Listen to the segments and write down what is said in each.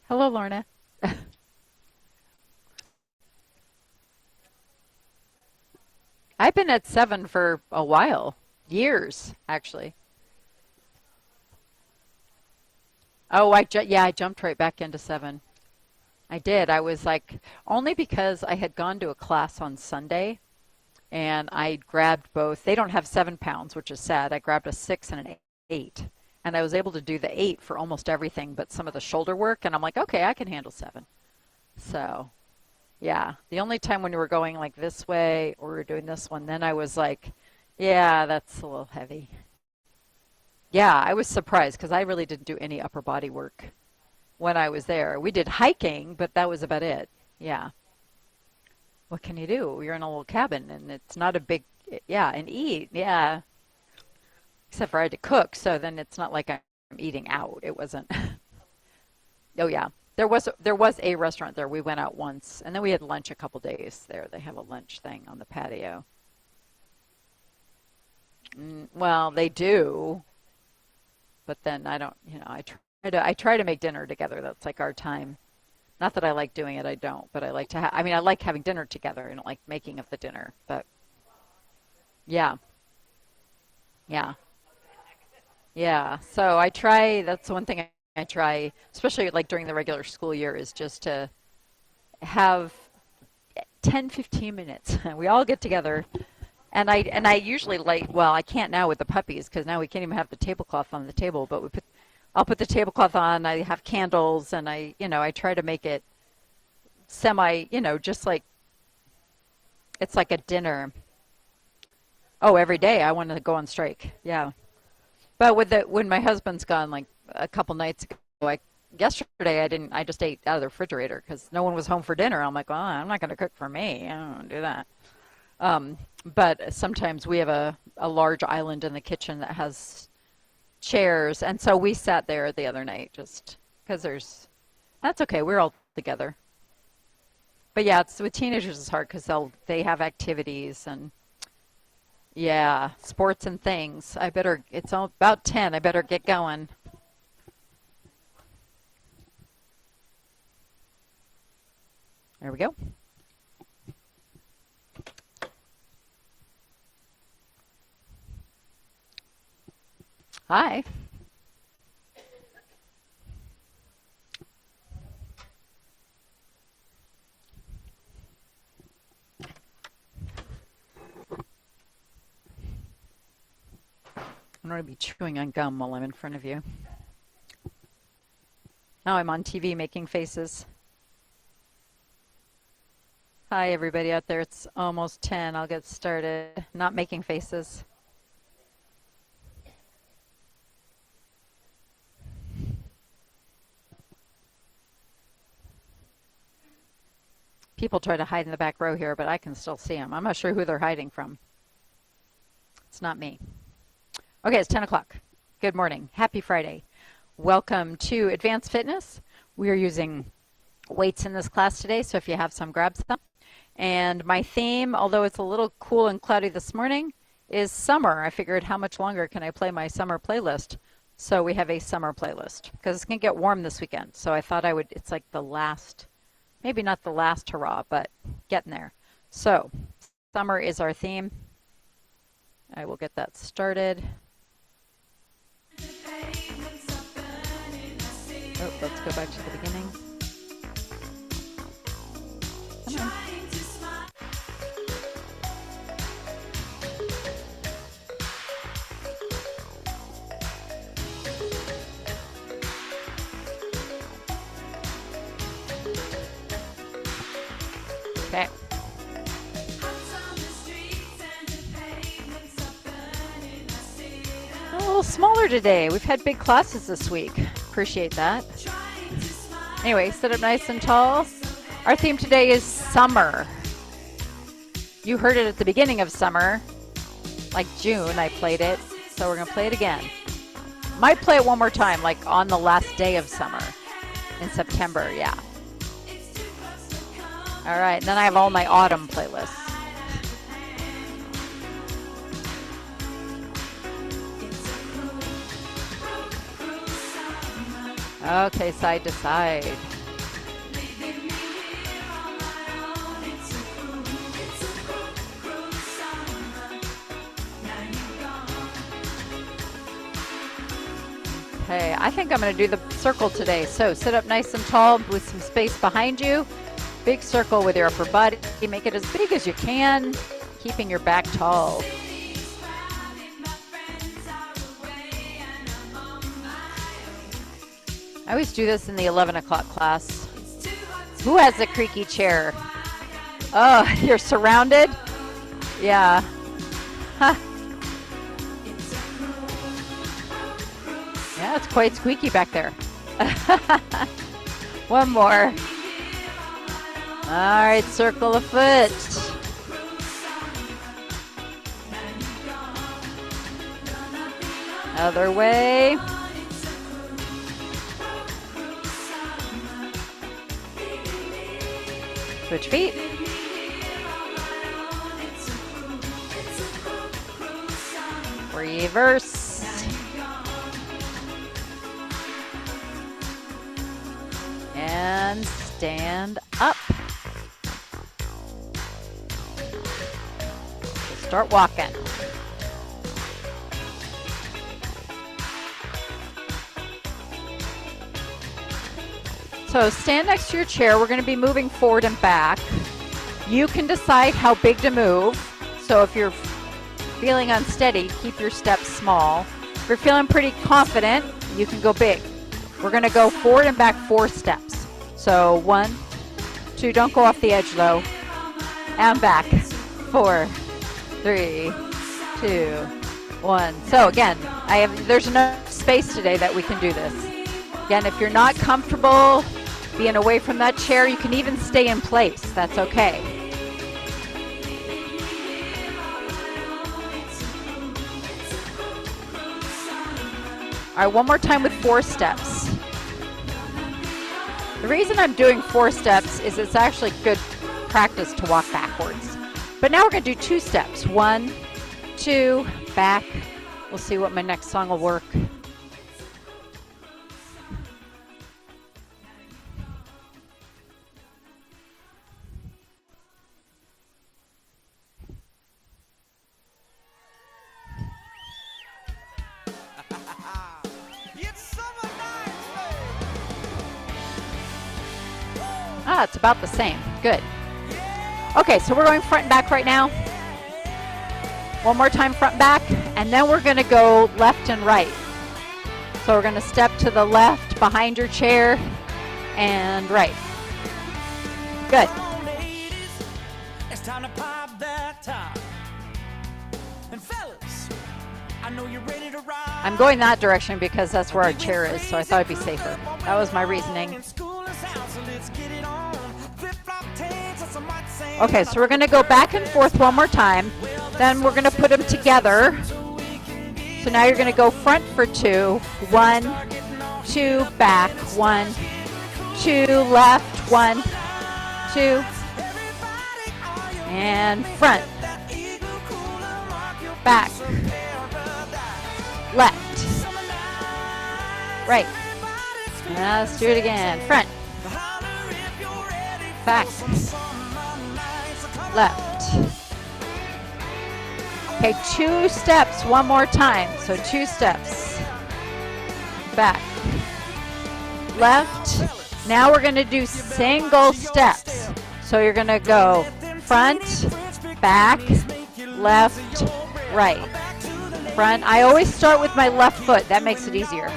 Hello, Lorna. I've been at 7 for a while, years actually. Oh, yeah, I jumped right back into 7. I did. I was like only because I had gone to a class on Sunday and I grabbed both. They don't have 7 pounds, which is sad. I grabbed a 6 and an 8, and I was able to do the 8 for almost everything, but some of the shoulder work. And I'm like, okay, I can handle 7. So yeah, the only time when we were going like this way or we were doing this one, then I was like, yeah, that's a little heavy. Yeah, I was surprised because I really didn't do any upper body work when I was there. We did hiking, but that was about it. Yeah. What can you do? You're in a little cabin and it's not a big, yeah, and eat. Yeah. Except for I had to cook, so then it's not like I'm eating out. It wasn't. Oh yeah. There was a restaurant there. We went out once and then we had lunch a couple days there. They have a lunch thing on the patio. Well, they do, but then I don't, I try to make dinner together. That's like our time. Not that I like doing it, I don't, but I like to I mean, I like having dinner together. I don't like making of the dinner, but yeah, yeah, yeah. So I try, that's one thing I try, especially like during the regular school year, is just to have 10, 15 minutes. We all get together. And I usually like, well, I can't now with the puppies because now we can't even have the tablecloth on the table, but I'll put the tablecloth on, I have candles, and I try to make it semi, just like it's like a dinner. Oh, every day I want to go on strike. Yeah. But when my husband's gone like a couple nights ago, like yesterday I just ate out of the refrigerator because no one was home for dinner. I'm like, well, I'm not going to cook for me. I don't do that. But sometimes we have a large island in the kitchen that has chairs, and so we sat there the other night just because that's okay. We're all together. But yeah, it's with teenagers it's hard because they have activities and yeah, sports and things. It's all about 10. I better get going. There we go. Hi. I'm going to be chewing on gum while I'm in front of you. Now I'm on TV making faces. Hi, everybody out there. It's almost 10. I'll get started. Not making faces. People try to hide in the back row here, but I can still see them. I'm not sure who they're hiding from. It's not me. Okay, it's 10 o'clock. Good morning. Happy Friday. Welcome to Advanced Fitness. We are using weights in this class today, so if you have some, grab some. And my theme, although it's a little cool and cloudy this morning, is summer. I figured how much longer can I play my summer playlist? So we have a summer playlist because it's going to get warm this weekend. So I thought it's like the last, maybe not the last hurrah, but getting there. So summer is our theme. I will get that started. Oh, let's go back to the beginning. Come on. Okay. A little smaller today. We've had big classes this week. Appreciate that. Anyway, sit up nice and tall. Our theme today is summer. You heard it at the beginning of summer, like June, I played it. So we're going to play it again. Might play it one more time, like on the last day of summer in September, yeah. All right, and then I have all my autumn playlists. Okay, side to side. Okay, I think I'm going to do the circle today. So sit up nice and tall with some space behind you. Big circle with your upper body. Make it as big as you can, keeping your back tall. I always do this in the 11 o'clock class. Who has a creaky chair? Oh, you're surrounded? Yeah. Huh. Yeah, it's quite squeaky back there. One more. All right, circle a foot. Other way. Switch feet. Reverse. And stand up. Start walking. So stand next to your chair. We're going to be moving forward and back. You can decide how big to move. So if you're feeling unsteady, keep your steps small. If you're feeling pretty confident, you can go big. We're going to go forward and back 4 steps. So 1, 2, don't go off the edge though. And back. 4, 3, 2, 1. So again, there's enough space today that we can do this. Again, if you're not comfortable being away from that chair, you can even stay in place. That's okay. All right, one more time with 4 steps. The reason I'm doing 4 steps is it's actually good practice to walk backwards. But now we're going to do 2 steps. 1, 2, back. We'll see what my next song will work. Ah, it's about the same. Good. Okay, so we're going front and back right now. One more time, front and back, and then we're going to go left and right. So we're going to step to the left behind your chair and right. Good. It's time to pop that top. And fellas, I know you're ready to ride. I'm going that direction because that's where our chair is, so I thought it'd be safer. That was my reasoning. Okay, so we're going to go back and forth one more time. Then we're going to put them together. So now you're going to go front for 2. 1, 2, back. 1, 2, left. 1, 2. And front. Back. Left. Right. Now let's do it again. Front. Back. Left. Okay, 2 steps one more time. So 2 steps. Back. Left. Now we're going to do single steps. So you're going to go front, back, left, right. Front. I always start with my left foot. That makes it easier.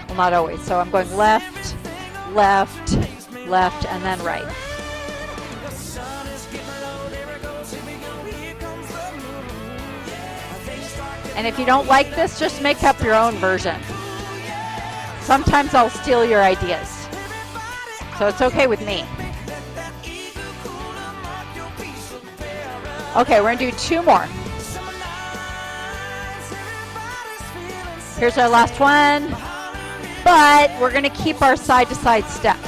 Well, not always. So I'm going left, left, left, and then right. And if you don't like this, just make up your own version. Sometimes I'll steal your ideas. So it's okay with me. Okay, we're going to do 2 more. Here's our last one. But we're going to keep our side-to-side step.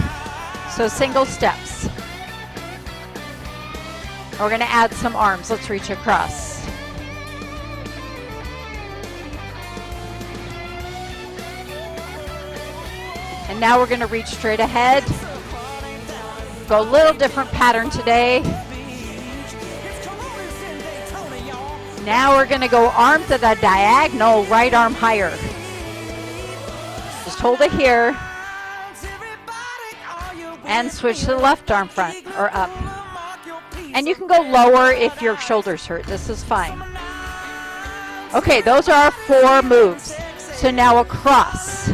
So single steps. We're going to add some arms. Let's reach across. And now we're going to reach straight ahead. Go a little different pattern today. Now we're going to go arms at a diagonal, right arm higher. just hold it here and switch to the left arm front or up. And you can go lower if your shoulders hurt. This is fine. Okay, those are our 4 moves. So now across.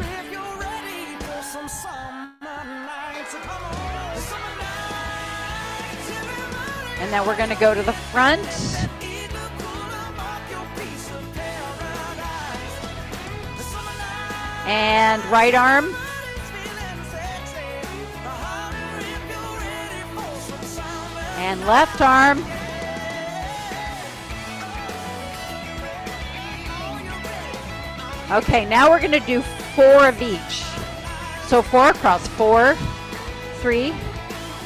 And then we're going to go to the front. And right arm. And left arm. Okay, now we're going to do 4 of each. So 4 across. 4, 3,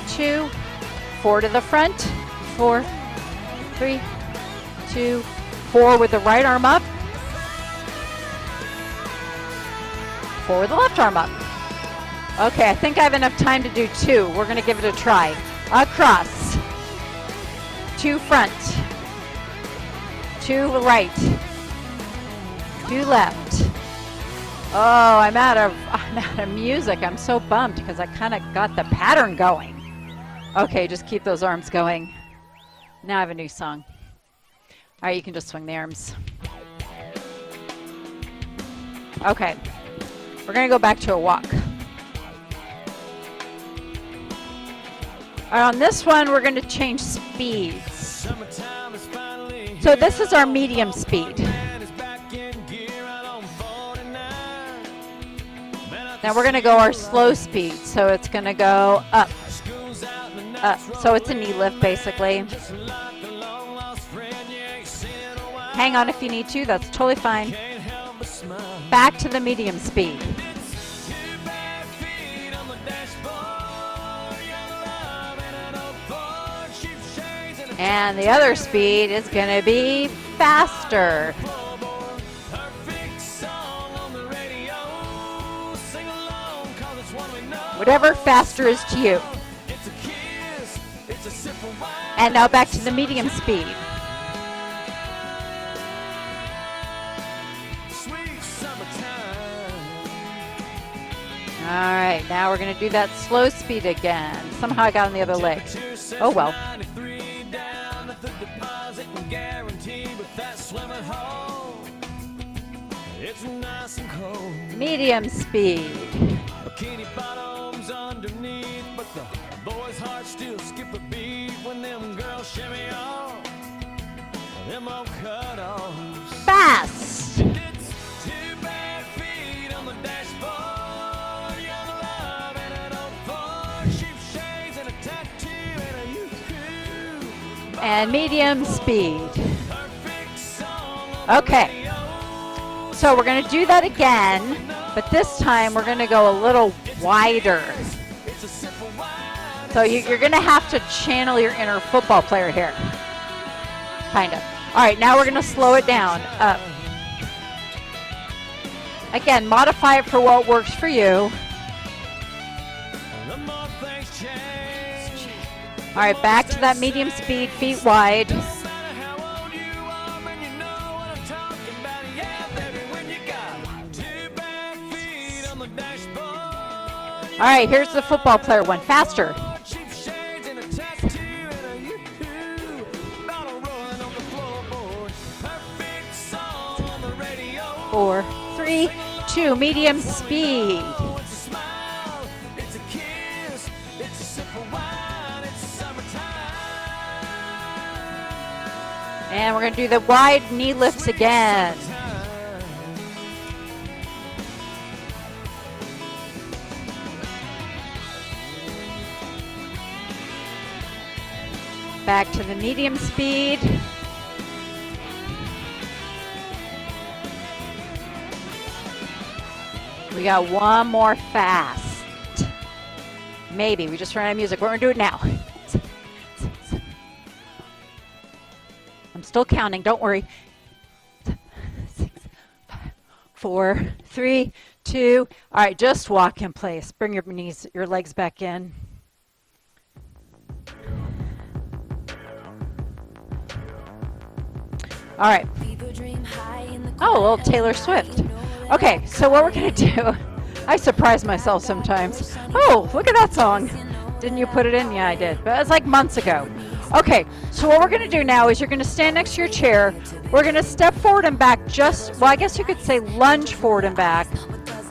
2, 4 to the front. 4, 3, 2, 4 with the right arm up. 4 with the left arm up. Okay, I think I have enough time to do 2. We're going to give it a try. Across. 2 front. 2 right. 2 left. Oh, I'm out of music. I'm so bummed because I kind of got the pattern going. Okay, just keep those arms going. Now I have a new song. All right, you can just swing the arms. Okay, we're going to go back to a walk. All right, on this one, we're going to change speeds. So this is our medium speed. Now we're going to go our slow speed. So it's going to go up, up. So it's a knee lift, basically. Hang on if you need to. That's totally fine. Back to the medium speed. And the other speed is going to be faster. Whatever faster is to you. And now back to the medium speed. All right, now we're going to do that slow speed again. Somehow I got on the other leg. Oh well. Medium speed. Bikini bottoms underneath, but the boys' hearts still skip a beat when them girls shimmy off. Them old cutoffs. Fast. It's 2 bare feet on the dashboard. Young love and an old Ford. Sheep shades and a tattoo and a yoo-hoo. And medium speed. Okay. So we're going to do that again, but this time we're going to go a little wider. So you're going to have to channel your inner football player here. Kind of. All right, now we're going to slow it down. Up. Again, modify it for what works for you. All right, back to that medium speed, feet wide. All right, here's the football player one. Faster. 4, 3, 2, medium speed. And we're going to do the wide knee lifts again. Back to the medium speed. We got one more fast. Maybe. We just ran out of music. We're going to do it now. I'm still counting. Don't worry. 6, 5, 4, 3, 2. All right, just walk in place. Bring your knees, your legs back in. All right. Oh, a little Taylor Swift. Okay, so what we're going to do, I surprise myself sometimes. Oh, look at that song. Didn't you put it in? Yeah, I did. But it's like months ago. Okay, so what we're going to do now is you're going to stand next to your chair. We're going to step forward and back just, well, I guess you could say lunge forward and back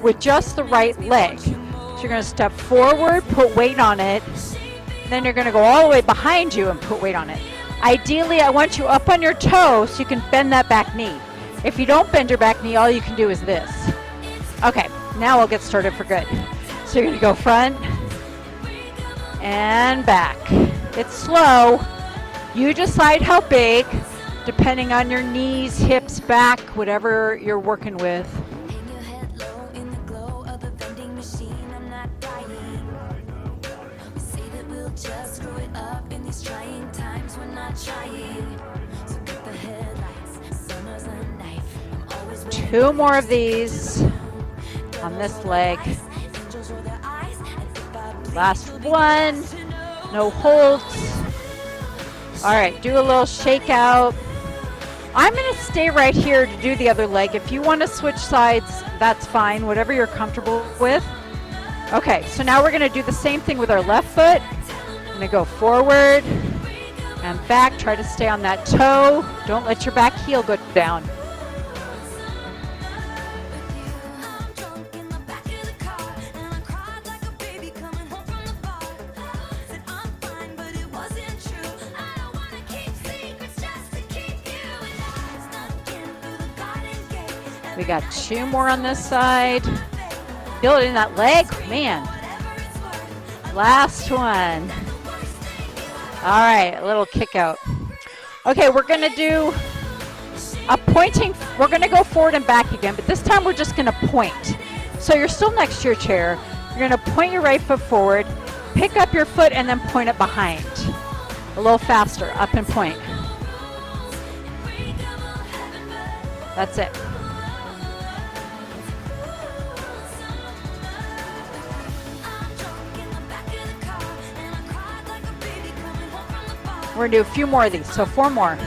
with just the right leg. So you're going to step forward, put weight on it. Then you're going to go all the way behind you and put weight on it. Ideally, I want you up on your toe so you can bend that back knee. If you don't bend your back knee, all you can do is this. Okay, now we'll get started for good. So you're going to go front and back. It's slow. You decide how big, depending on your knees, hips, back, whatever you're working with. Two more of these on this leg. Last one. No holds. All right, do a little shakeout. I'm going to stay right here to do the other leg. If you want to switch sides, that's fine, whatever you're comfortable with. Okay, so now we're going to do the same thing with our left foot. I'm going to go forward and back. Try to stay on that toe. Don't let your back heel go down. We got two more on this side. Feel it in that leg, man. Last one. All right, a little kick out. Okay, we're gonna do a pointing. We're gonna go forward and back again, but this time we're just gonna point. So you're still next to your chair. You're gonna point your right foot forward, pick up your foot, and then point it behind. A little faster, up and point. That's it. We're going to do a few more of these, so 4 more.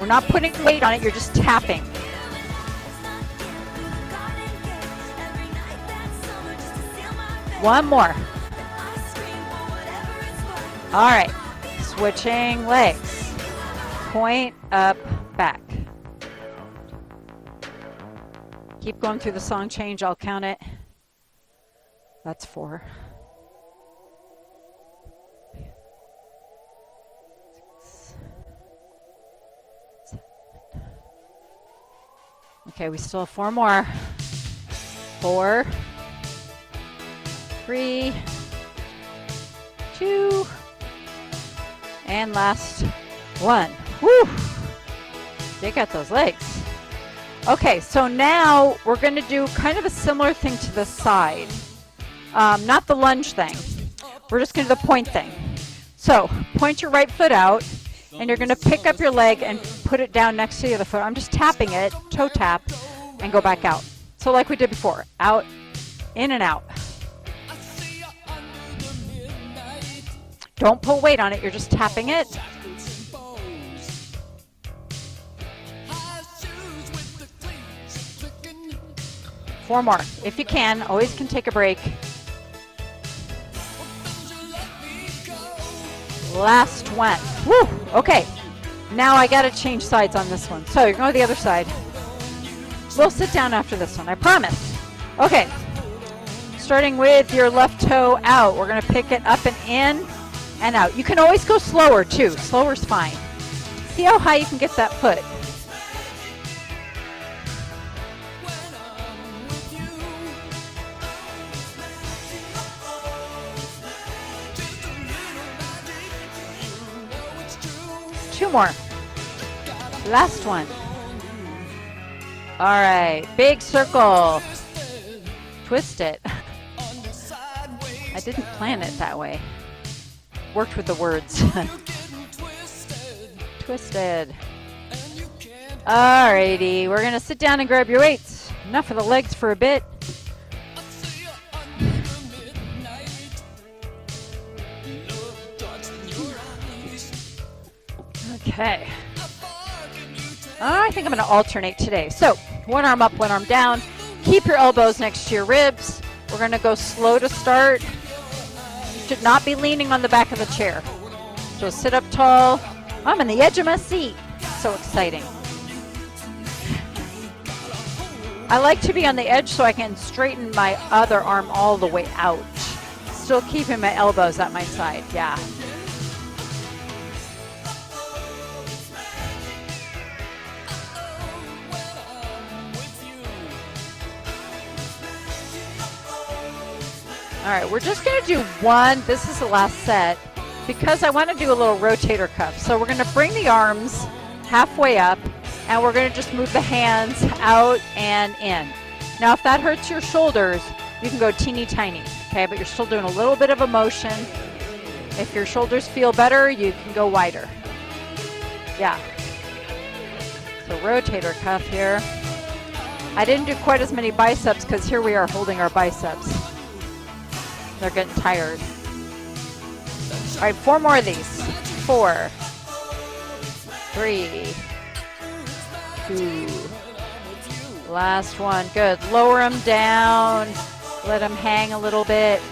We're not putting weight on it, you're just tapping. One more. All right, switching legs. Point, up, back. Keep going through the song change, I'll count it. That's 4. Okay, we still have 4 more. 4, 3, 2, and last one. Woo! Dig out those legs. Okay, so now we're going to do kind of a similar thing to the side. Not the lunge thing. We're just going to do the point thing. So point your right foot out, and you're going to pick up your leg and put it down next to the other foot. I'm just tapping it, toe tap, and go back out. So like we did before, out, in and out. Don't put weight on it, you're just tapping it. Four more, if you can. Always can take a break. Last one. Woo! Okay, now I gotta change sides on this one. So you're going to the other side. We'll sit down after this one, I promise. Okay, starting with your left toe out. We're gonna pick it up and in and out. You can always go slower too. Slower's fine. See how high you can get that foot. Two more. Last one. All right, big circle. Twist it. I didn't plan it that way. Worked with the words. Twisted. Alrighty, we're gonna sit down and grab your weights. Enough of the legs for a bit. Okay. I think I'm going to alternate today. So, one arm up, one arm down. Keep your elbows next to your ribs. We're going to go slow to start. You should not be leaning on the back of the chair. So sit up tall. I'm on the edge of my seat. So exciting. I like to be on the edge so I can straighten my other arm all the way out. Still keeping my elbows at my side. Yeah. All right, we're just going to do one. This is the last set because I want to do a little rotator cuff. So we're going to bring the arms halfway up. And we're going to just move the hands out and in. Now, if that hurts your shoulders, you can go teeny tiny, okay? But you're still doing a little bit of a motion. If your shoulders feel better, you can go wider. Yeah. So rotator cuff here. I didn't do quite as many biceps because here we are holding our biceps. They're getting tired. All right, 4 more of these. 4, 3, 2. Last one. Good. Lower them down. Let them hang a little bit.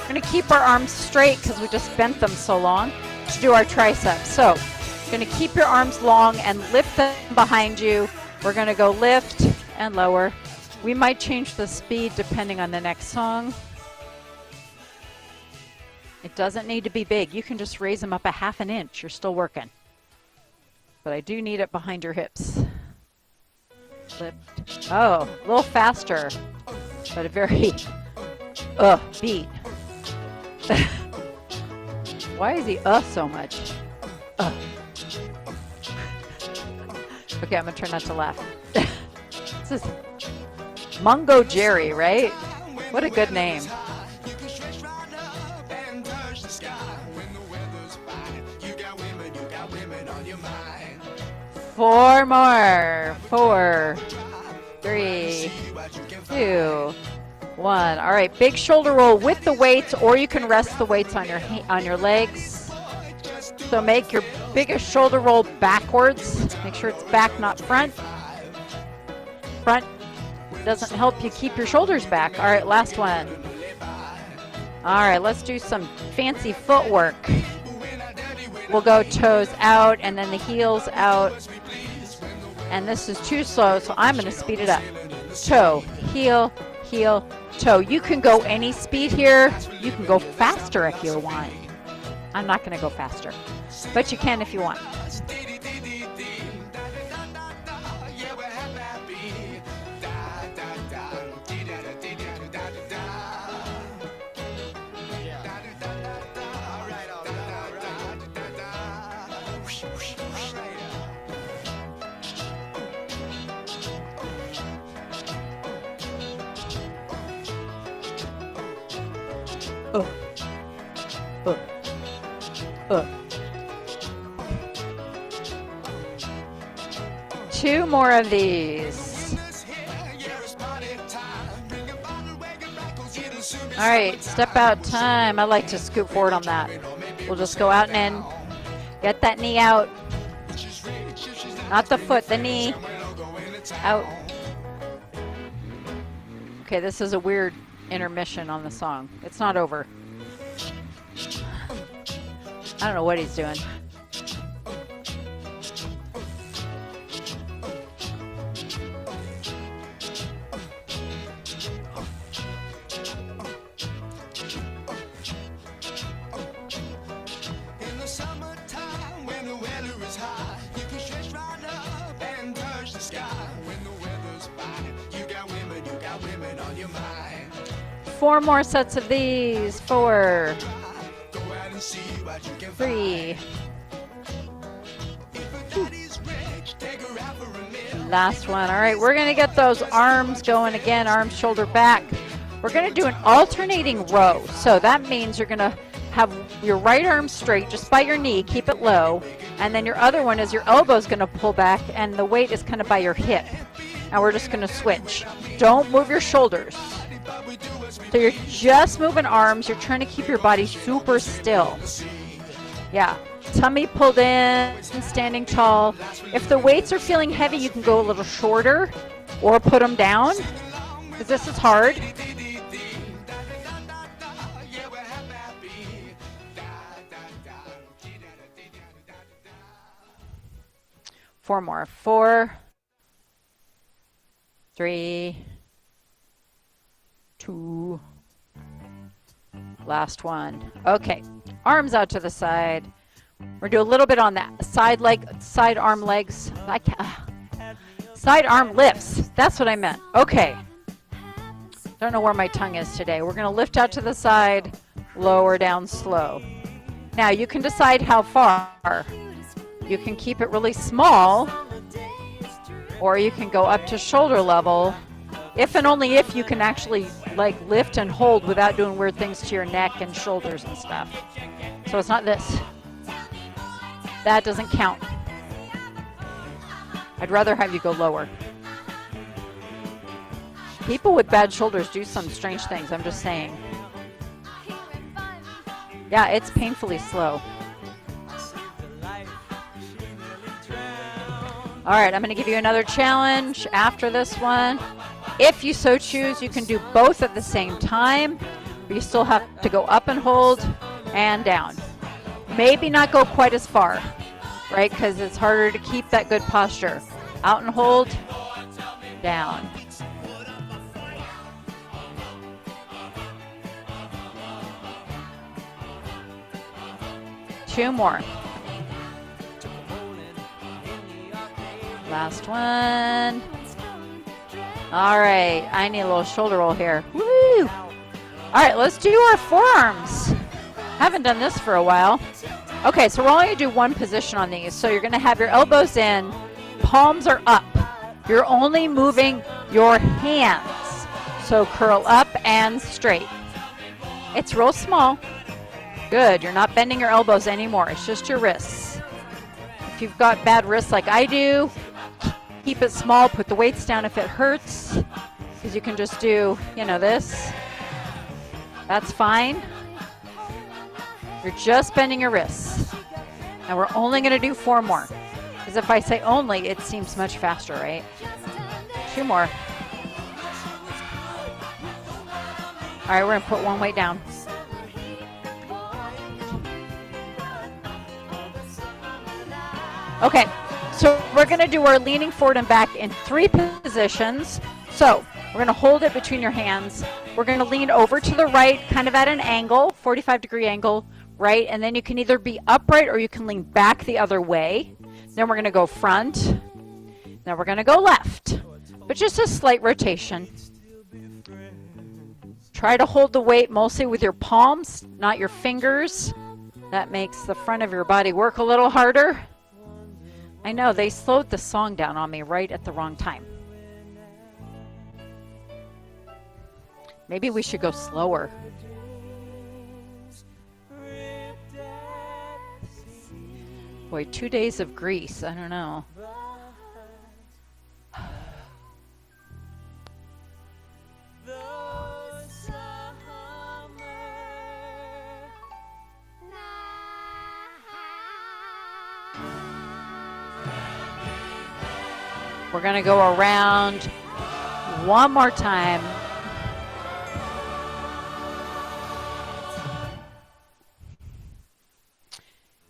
We're going to keep our arms straight because we just bent them so long to do our triceps. So you're going to keep your arms long and lift them behind you. We're going to go lift and lower. We might change the speed depending on the next song. It doesn't need to be big. You can just raise them up a ½ an inch. You're still working. But I do need it behind your hips. Lift. Oh, a little faster, but a very beat. Why is he so much? Okay, I'm gonna try not to laugh. This is Mungo Jerry, right? What a good name. 4 more. 4, 3, 2, 1. All right, big shoulder roll with the weights, or you can rest the weights on your legs. So make your biggest shoulder roll backwards. Make sure it's back, not front. Front doesn't help you keep your shoulders back. All right, last one. All right, let's do some fancy footwork. We'll go toes out and then the heels out. And this is too slow, so I'm going to speed it up. Toe, heel, heel, toe. You can go any speed here. You can go faster if you want. I'm not going to go faster, but you can if you want. Two more of these. All right, step out time. I like to scoot forward on that. We'll just go out and in. Get that knee out. Not the foot, the knee. Out. Okay, this is a weird intermission on the song. It's not over. I don't know what he's doing. Four more sets of these. 4, 3. Last one. All right, we're going to get those arms going again, arms, shoulder, back. We're going to do an alternating row. So that means you're going to have your right arm straight just by your knee, keep it low, and then your other one is your elbow's going to pull back and the weight is kind of by your hip. And we're just going to switch. Don't move your shoulders. So you're just moving arms. You're trying to keep your body super still. Yeah. Tummy pulled in, standing tall. If the weights are feeling heavy, you can go a little shorter or put them down. because this is hard. Four more. 4, 3, 2. Last one. Okay. Arms out to the side. We're going to do a little bit on that side leg, side arm legs. Side arm lifts. That's what I meant. Okay. Don't know where my tongue is today. We're going to lift out to the side, lower down slow. Now you can decide how far. You can keep it really small, or you can go up to shoulder level. If and only if you can actually like lift and hold without doing weird things to your neck and shoulders and stuff. So it's not this. That doesn't count. I'd rather have you go lower. People with bad shoulders do some strange things, I'm just saying. Yeah, it's painfully slow. All right, I'm going to give you another challenge after this one. If you so choose, you can do both at the same time, but you still have to go up and hold and down. Maybe not go quite as far, right? Because it's harder to keep that good posture. Out and hold, down. Two more. Last one. All right, I need a little shoulder roll here. Woo! All right, let's do our forearms. Haven't done this for a while. Okay, so we're only going to do one position on these. So you're going to have your elbows in, palms are up. You're only moving your hands. So curl up and straight. It's real small. Good, you're not bending your elbows anymore. It's just your wrists. If you've got bad wrists like I do, keep it small, put the weights down if it hurts, because you can just do, this. That's fine. You're just bending your wrists. And we're only going to do 4 more. Because if I say only, it seems much faster, right? 2 more. All right, we're going to put one weight down. Okay, so we're going to do our leaning forward and back in 3 positions. So we're going to hold it between your hands. We're going to lean over to the right, kind of at an angle, 45-degree angle, right? And then you can either be upright or you can lean back the other way. Then we're going to go front. Then we're going to go left, but just a slight rotation. Try to hold the weight mostly with your palms, not your fingers. That makes the front of your body work a little harder. I know, they slowed the song down on me right at the wrong time. Maybe we should go slower. Boy, 2 days of Greece, I don't know. We're going to go around one more time.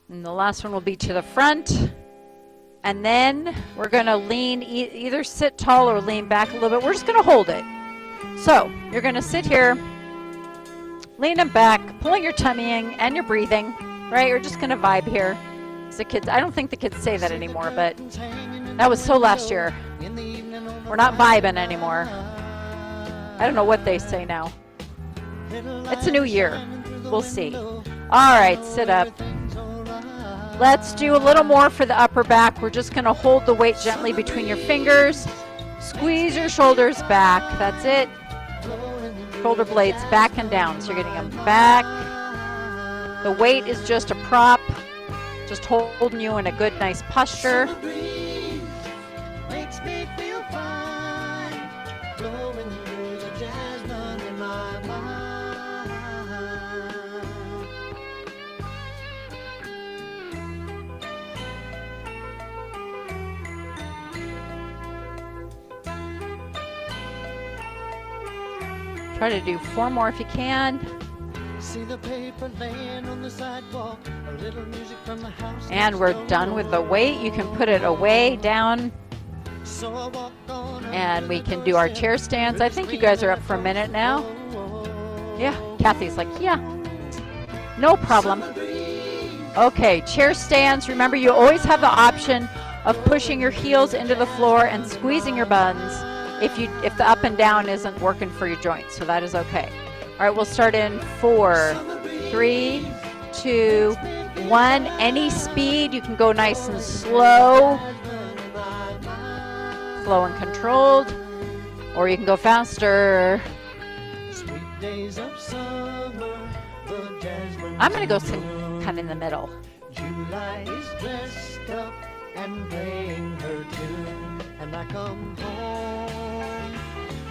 And the last one will be to the front. And then we're going to lean, either sit tall or lean back a little bit. We're just going to hold it. So you're going to sit here, leaning back, pulling your tummy in and you're breathing, right? You're just going to vibe here. The kids, I don't think the kids say that anymore, but that was so last year. We're not vibing anymore. I don't know what they say now. It's a new year. We'll see. All right, sit up. Let's do a little more for the upper back. We're just going to hold the weight gently between your fingers. Squeeze your shoulders back. That's it. Shoulder blades back and down. So you're getting them back. The weight is just a prop. Just holding you in a good, nice posture. Try to do 4 more if you can. See the paper laying on the sidewalk, a little music from the house. And we're done with the weight. You can put it away, down, So I walk on and we can do our chair stands. I think you guys are up for a minute now. Yeah, Kathy's like, yeah, no problem. Okay, chair stands. Remember, you always have the option of pushing your heels into the floor and squeezing your buns if the up and down isn't working for your joints, so that is okay. All right, we'll start in 4, 3, 2, 1. Any speed, you can go nice and slow. Slow and controlled, or you can go faster. I'm going to go kind of in the middle. July is dressed up and playing her tune, and I come home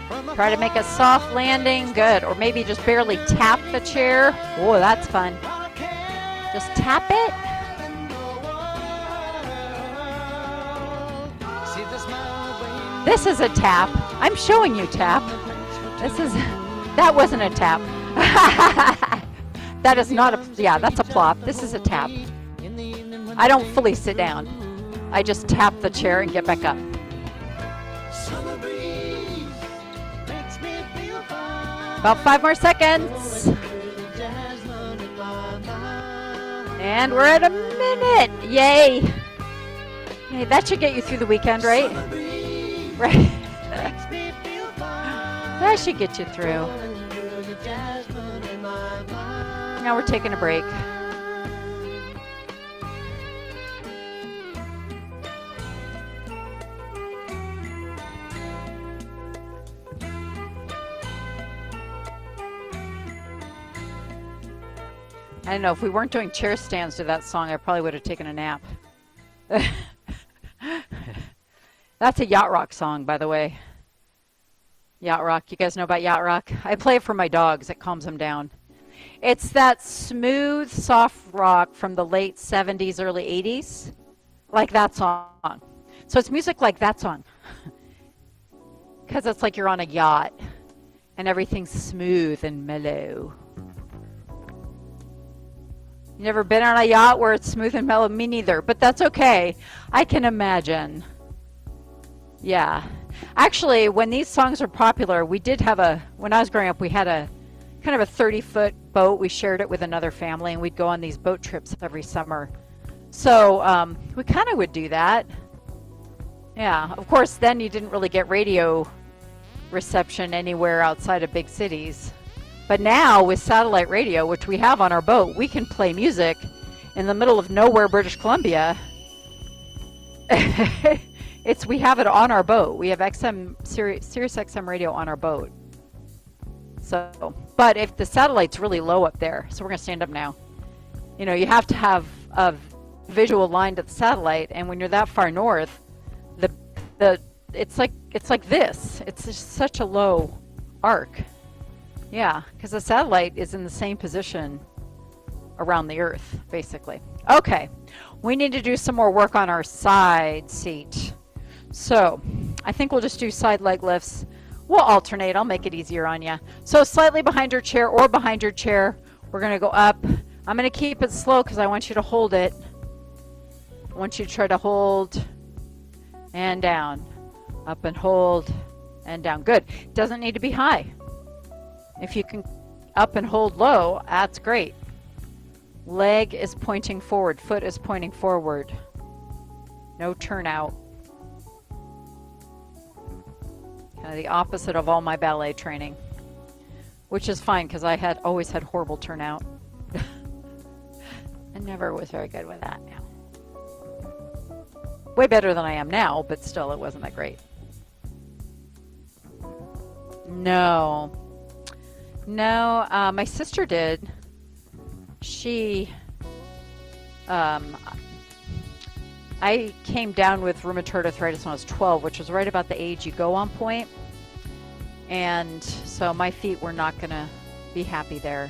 from Try to make a soft landing. Good. Or maybe just barely tap the chair. Oh, that's fun. Just tap it. This is a tap. I'm showing you tap. That wasn't a tap. That is not a, yeah, that's a plop. This is a tap. I don't fully sit down. I just tap the chair and get back up. About 5 more seconds. And we're at a minute. Yay. Hey, that should get you through the weekend, right? Right. That should get you through. Now we're taking a break. I don't know, if we weren't doing chair stands to that song, I probably would have taken a nap. That's a yacht rock song, by the way. Yacht rock. You guys know about yacht rock? I play it for my dogs. It calms them down. It's that smooth, soft rock from the late 70s, early 80s. Like that song. So it's music like that song. Because it's like you're on a yacht. And everything's smooth and mellow. You never been on a yacht where it's smooth and mellow? Me neither. But that's okay. I can imagine. Yeah. Actually, when these songs were popular, we did have when I was growing up, we had a kind of a 30-foot boat. We shared it with another family, and we'd go on these boat trips every summer. So we kind of would do that. Yeah. Of course, then you didn't really get radio reception anywhere outside of big cities. But now, with satellite radio, which we have on our boat, we can play music in the middle of nowhere, British Columbia. We have it on our boat. We have Sirius XM radio on our boat. So, but if the satellite's really low up there, so we're going to stand up now. You know, you have to have a visual line to the satellite, and when you're that far north, it's like this. It's just such a low arc. Yeah, because the satellite is in the same position around the Earth, basically. Okay, we need to do some more work on our side seat. So I think we'll just do side leg lifts. We'll alternate. I'll make it easier on you. So slightly behind your chair or behind your chair. We're going to go up. I'm going to keep it slow because I want you to hold it. I want you to try to hold and down. Up and hold and down. Good. Doesn't need to be high. If you can up and hold low, that's great. Leg is pointing forward. Foot is pointing forward. No turnout. Kind of the opposite of all my ballet training. Which is fine because I always had horrible turnout. I never was very good with that. Way better than I am now, but still it wasn't that great. No, my sister did. I came down with rheumatoid arthritis when I was 12, which was right about the age you go on point. And so my feet were not going to be happy there.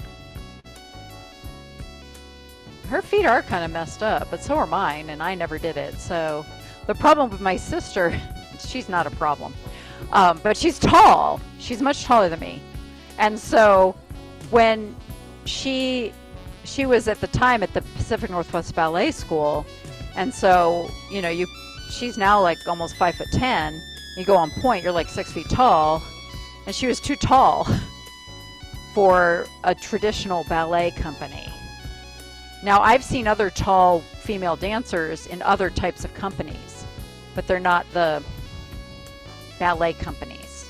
Her feet are kind of messed up, but so are mine, and I never did it. So the problem with my sister, she's not a problem. But she's tall. She's much taller than me. And so when she was at the time at the Pacific Northwest Ballet School, and so she's now like almost 5'10". You go on point, you're like 6 feet tall, and she was too tall for a traditional ballet company. Now I've seen other tall female dancers in other types of companies, but they're not the ballet companies.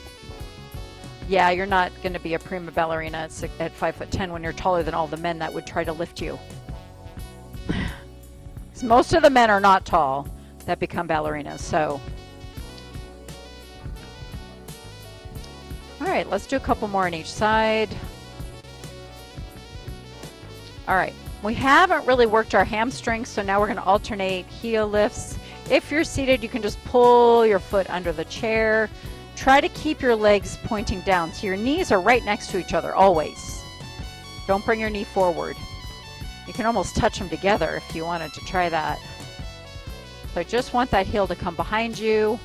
Yeah, you're not going to be a prima ballerina at 5'10" when you're taller than all the men that would try to lift you. Most of the men are not tall that become ballerinas. So, all right, let's do a couple more on each side. All right, we haven't really worked our hamstrings, so now we're going to alternate heel lifts. If you're seated, you can just pull your foot under the chair. Try to keep your legs pointing down so your knees are right next to each other always. Don't bring your knee forward. You can almost touch them together if you wanted to try that. So I just want that heel to come behind you.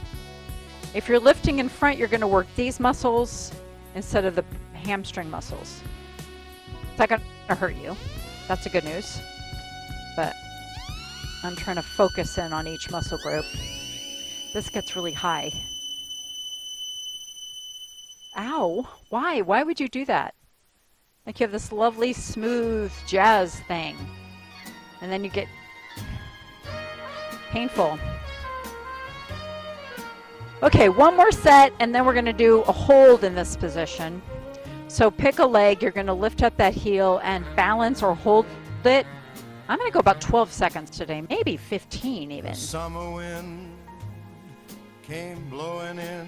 If you're lifting in front, you're going to work these muscles instead of the hamstring muscles. It's not going to hurt you. That's the good news. But I'm trying to focus in on each muscle group. This gets really high. Ow. Why? Why would you do that? Like you have this lovely, smooth jazz thing. And then you get painful. Okay, one more set, and then we're going to do a hold in this position. So pick a leg. You're going to lift up that heel and balance or hold it. I'm going to go about 12 seconds today, maybe 15 even. The summer wind came blowing in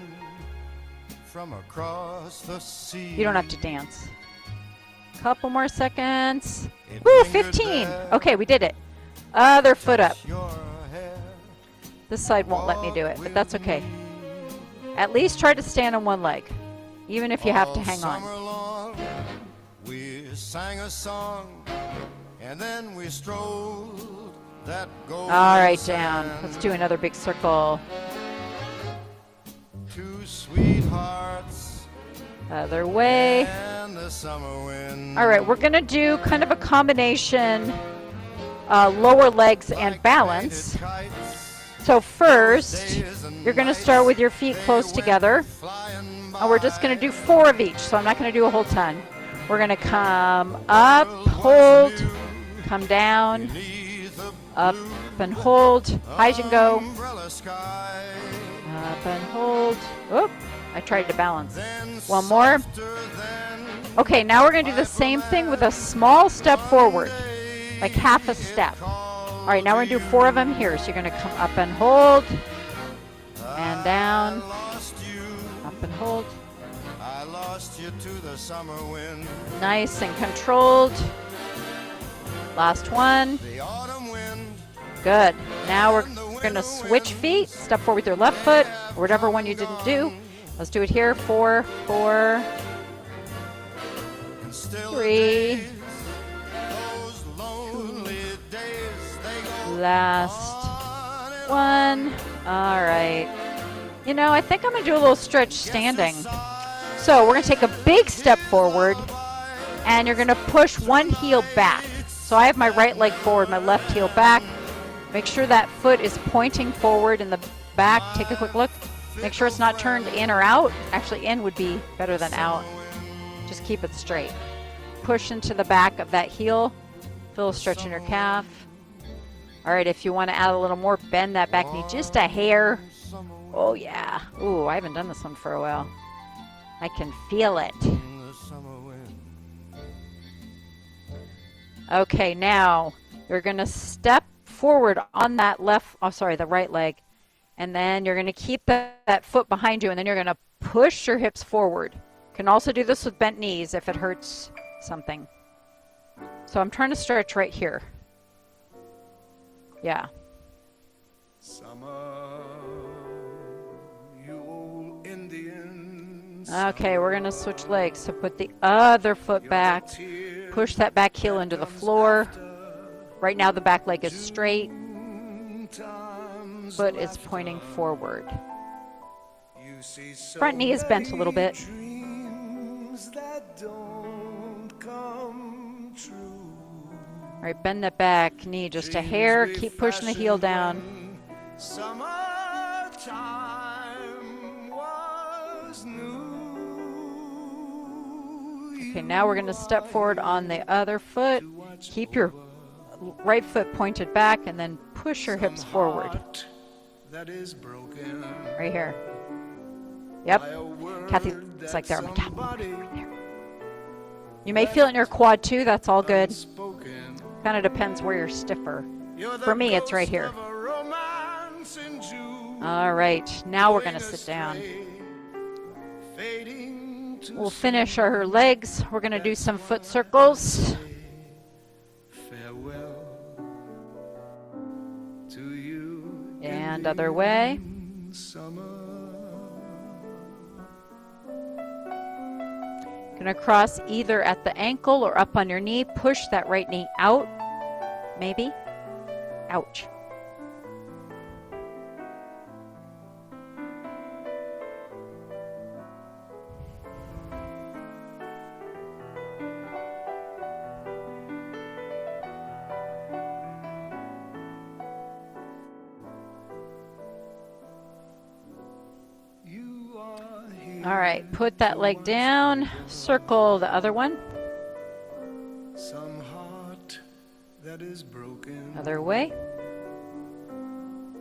from across the sea. You don't have to dance. Couple more seconds. Woo, 15. Okay, we did it. Other foot up. This side won't let me do it, but that's okay. At least try to stand on one leg, even if you have to hang on. Long, we sang a song, and then we strolled that golden All right, down. sand. Let's do another big circle. Two sweethearts Other way. and the summer wind. All right, we're going to do kind of a combination lower legs and balance. So first, you're going to start with your feet close together. And we're just going to do 4 of each, so I'm not going to do a whole ton. We're going to come up, hold, come down, up and hold. High as you can go. Up and hold. Oop, I tried to balance. One more. Okay, now we're going to do the same thing with a small step forward, like half a step. All right, now we're going to do 4 of them here. So you're going to come up and hold, and down, up and hold. I lost you to the summer wind. Nice and controlled. Last one. The autumn wind. Good. Now we're going to switch feet. Step forward with your left foot, or whatever one you didn't do. Let's do it here. 4, 4, 3. Last one. All right. You know, I think I'm going to do a little stretch standing. So we're going to take a big step forward, and you're going to push one heel back. So I have my right leg forward, my left heel back. Make sure that foot is pointing forward in the back. Take a quick look. Make sure it's not turned in or out. Actually, in would be better than out. Just keep it straight. Push into the back of that heel. Feel a stretch in your calf. All right, if you want to add a little more, bend that back knee just a hair. Oh, yeah. Ooh, I haven't done this one for a while. I can feel it. Okay, now you're going to step forward on that the right leg. And then you're going to keep that foot behind you, and then you're going to push your hips forward. You can also do this with bent knees if it hurts something. So I'm trying to stretch right here. Yeah. Okay, we're going to switch legs. So put the other foot back. Push that back heel into the floor. Right now the back leg is straight. Foot is pointing forward. Front knee is bent a little bit. that don't come true. All right, bend the back knee just a hair. Keep pushing the heel down. Summertime was new. Okay, now we're going to step forward on the other foot. Keep your right foot pointed back and then push your hips forward. That is broken. Right here. Yep. Kathy, it's like there. I'm like, Kathy, right there. You may feel it in your quad too. That's all good. Kind of depends where you're stiffer. For me, it's right here. All right, now we're going to sit down. We'll finish our legs. We're going to do some foot circles. And other way. Gonna cross either at the ankle or up on your knee. Push that right knee out. Maybe. Ouch. All right, put that leg down, circle the other one. Some heart that is broken Other way.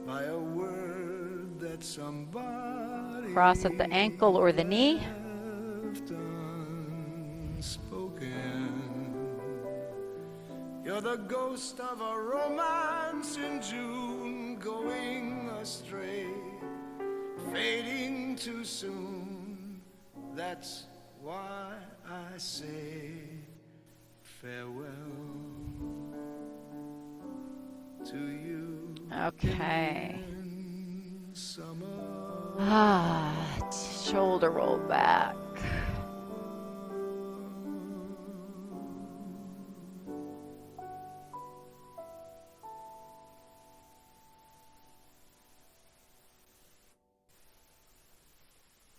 by a word that somebody Cross at the ankle or the knee. left unspoken. You're the ghost of a romance in June, going astray, fading too soon. That's why I say farewell to you. Okay. in summer. Shoulder roll back.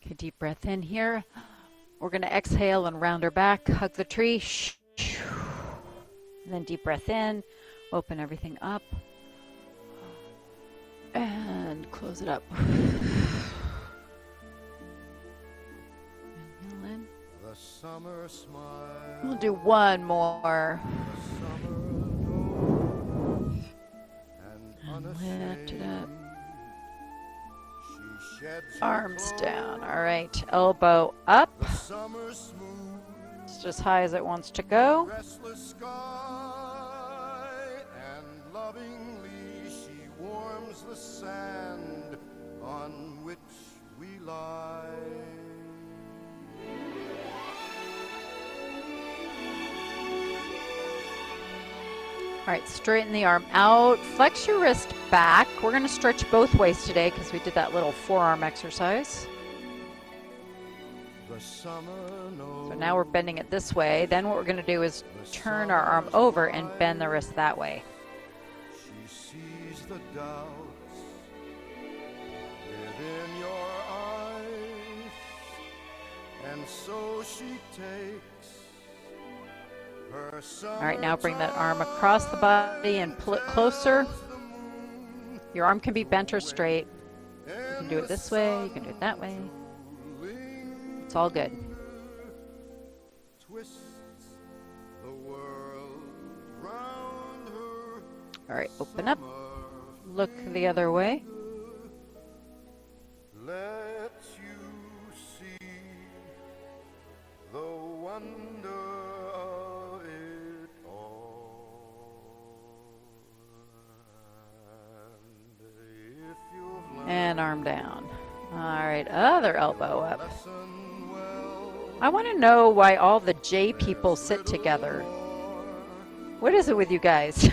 Okay, deep breath in here. We're going to exhale and round our back, hug the tree. And then deep breath in, open everything up. And close it up. Inhale in. The summer smile. We'll do one more. And lift it up. Arms down. All right. Elbow up. It's just high as it wants to go. Restless sky, and lovingly she warms the sand on which we lie. All right, straighten the arm out. Flex your wrist back. We're going to stretch both ways today because we did that little forearm exercise. So now we're bending it this way. Then what we're going to do is turn our arm over and bend the wrist that way. She sees the doubts within your eyes, and so she takes her. All right, now bring that arm across the body and pull it closer. Your arm can be bent or straight. You can do it this way, you can do it that way. It's all good. All right, open up. Look the other way. Let you see the wonder of it all. And if you've And arm down. All right, other elbow up. listened well, I want to know why all the J people sit together. What is it with you guys?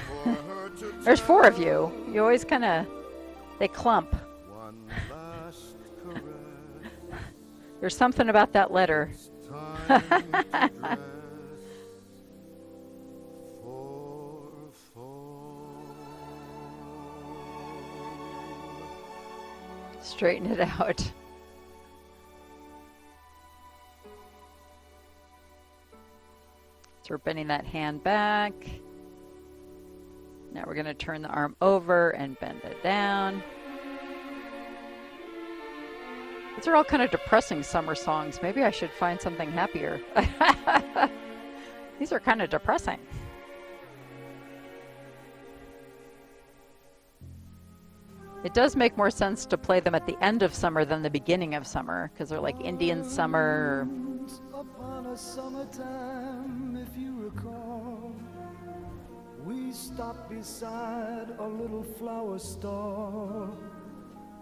There's 4 of you. You always kind of, they clump. one last caress, There's something about that letter. time to dress for fall. Straighten it out. So we're bending that hand back. Now we're going to turn the arm over and bend it down. These are all kind of depressing summer songs. Maybe I should find something happier. These are kind of depressing. It does make more sense to play them at the end of summer than the beginning of summer, because they're like Indian summer. Upon a summertime, if you recall, we stopped beside a little flower store.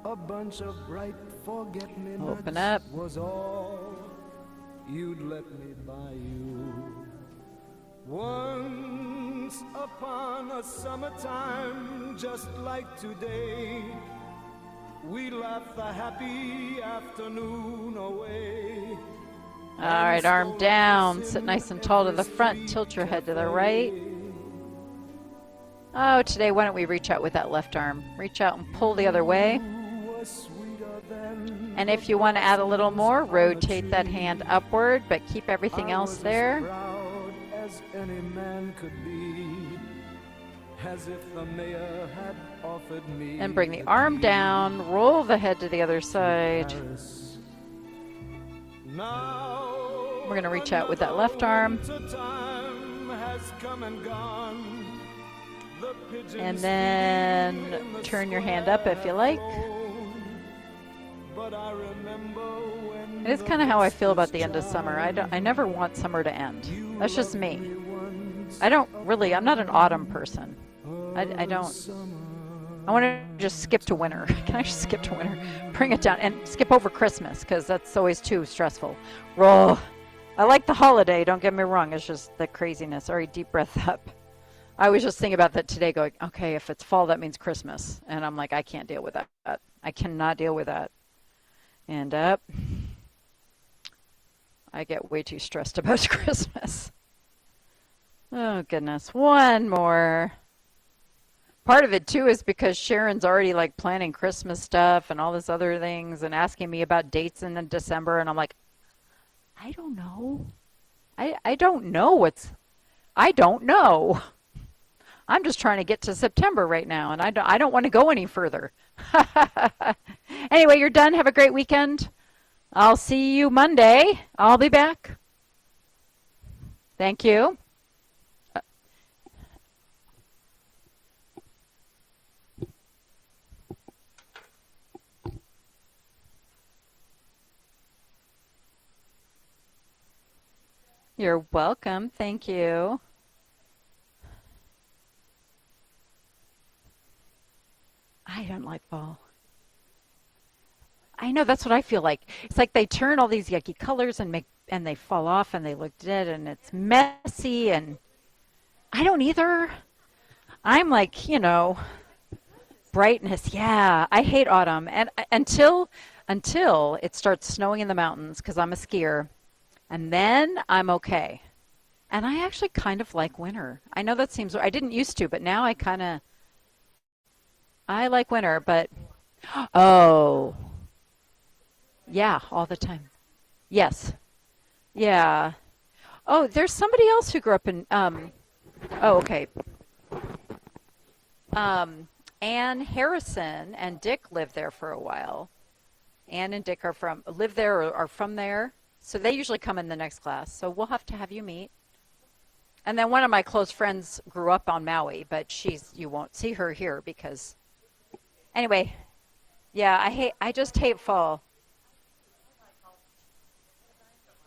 A bunch of bright forget-me-nots Open up. was all you'd let me buy you. Once upon a summertime, just like today, we laughed the happy afternoon away. All right, arm down. Sit nice and tall to the front. Tilt your head to the right. Oh, today, why don't we reach out with that left arm? Reach out and pull the other way. And if you want to add a little more, rotate that hand upward, but keep everything else there. As any man could be, as if the mayor had offered me. And bring the arm down, roll the head to the other side. We're going to reach out with that left arm. And then turn your hand up if you like. It is kind of how I feel about the end of summer. I never want summer to end. That's just me. I'm not an autumn person. I want to just skip to winter. Can I just skip to winter? Bring it down and skip over Christmas, because that's always too stressful. Roll. I like the holiday, don't get me wrong. It's just the craziness. All right, deep breath up. I was just thinking about that today, going, okay, if it's fall, that means Christmas. And I'm like, I can't deal with that. I cannot deal with that. And up. I get way too stressed about Christmas. Oh, goodness. One more. Part of it, too, is because Sharon's already, like, planning Christmas stuff and all this other things and asking me about dates in December. And I'm like, I don't know. I don't know I don't know. I'm just trying to get to September right now, and I don't want to go any further. Anyway, you're done. Have a great weekend. I'll see you Monday. I'll be back. Thank you. You're welcome. Thank you. I don't like fall. I know, that's what I feel like. It's like they turn all these yucky colors and they fall off and they look dead and it's messy, and I don't either. I'm like, brightness. Yeah, I hate autumn, and until it starts snowing in the mountains, because I'm a skier, and then I'm okay. And I actually kind of like winter. I know that seems, I didn't used to, but now I like winter, but oh. Yeah, all the time. Yes. Yeah. Oh, there's somebody else who grew up in, okay. Ann Harrison and Dick lived there for a while. Ann and Dick live there or are from there. So they usually come in the next class. So we'll have to have you meet. And then one of my close friends grew up on Maui, but you won't see her here because, anyway, yeah, I just hate fall.